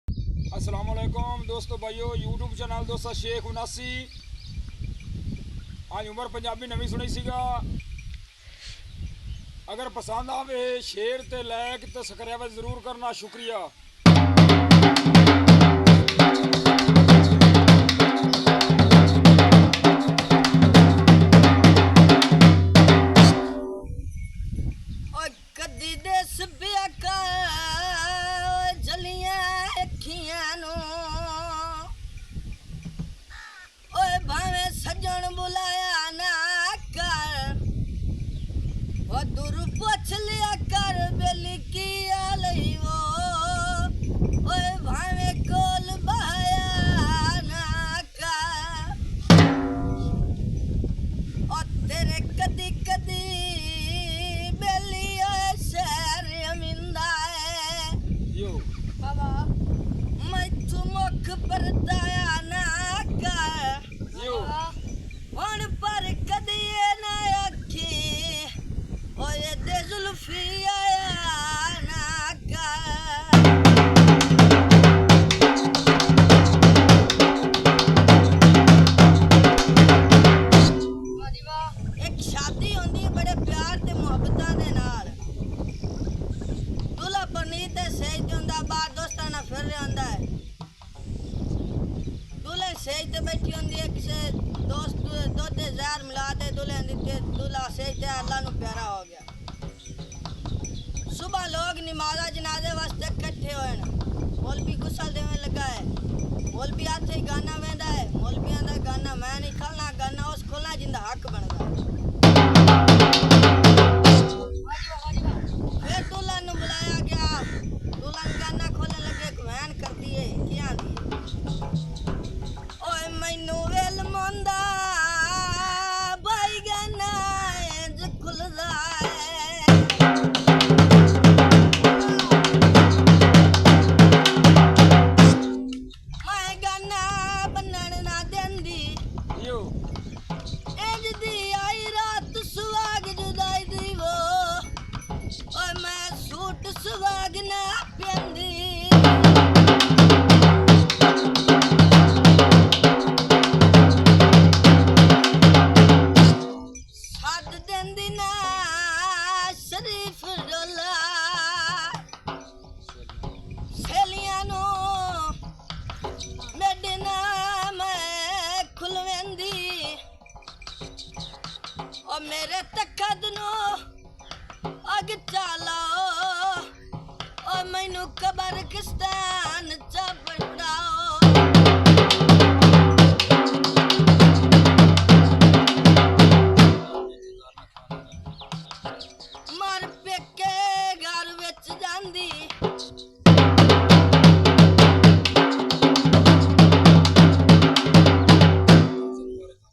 अस्सलाम वालेकुम दोस्तों भाइयों यूट्यूब चैनल दोस्तों शेख 79 आज उमर पंजाबी नवी सुनी सीगा। अगर पसंद आवे शेयर ते लाइक ते सब्सक्राइब जरूर करना, शुक्रिया। सजन बुलाया ना कर वो दूर पूछ लिया कर बेली की आलई वो ओए भावे कोल बहाया ना कर ओ तेरे कदी कदी बेली शहर अमिंदा है यो बाबा मैं तू मुख परदाया ना कर यो ਹੁਣ ਪਰ ਕਦੀ ਨਾ ਅੱਖੀ ਓਏ ਦੇ ਜ਼ੁਲਫੀ ਆਇਆ ਨਾ ਕਰ ਇੱਕ ਸ਼ਾਦੀ ਹੁੰਦੀ ਬੜੇ ਪਿਆਰ ਤੇ ਮੁਹੱਬਤਾਂ ਦੇ ਨਾਲ ਦੁल्हा ਬਣੀ ਤੇ ਸੇਜ ਹੁੰਦਾ ਬਾਹਰ ਦੋਸਤਾਂ ਨਾਲ ਫਿਰ ਰਿਹਾ ਹੁੰਦਾ ਹੈ। दुल्हन सेज ते बैठी होंदी है किसे दोस्त दुध ज़हर मिला दे दुल्हन दी दूल्हा सेज ते अल्लाह नू प्यारा हो गया। सुबह लोग नमाज़ा जनाजे वास्ते इकट्ठे होए न, मौलवी गुस्सा देने लगा है। मौलवी हाथ ही गाना वेंदा है, मौलवियां दा गाना मैं नहीं खाना, गाना उस खोलना जिंदा हक बनदा है। फिर दुल्हन नू बुलाया गया, दुल्हन गाना खोलने लगे, घुमैन करदी है क्या आंदी है मैनू वेल मोंदा भाई गाना इंज खुलदा है मैं गाना बनन ना देंदी यो इंज दी आई रात सुहाग जुदाई दी वो ओए मैं सूट सुहाग ना पेंदी मेरे तखत नो अग चा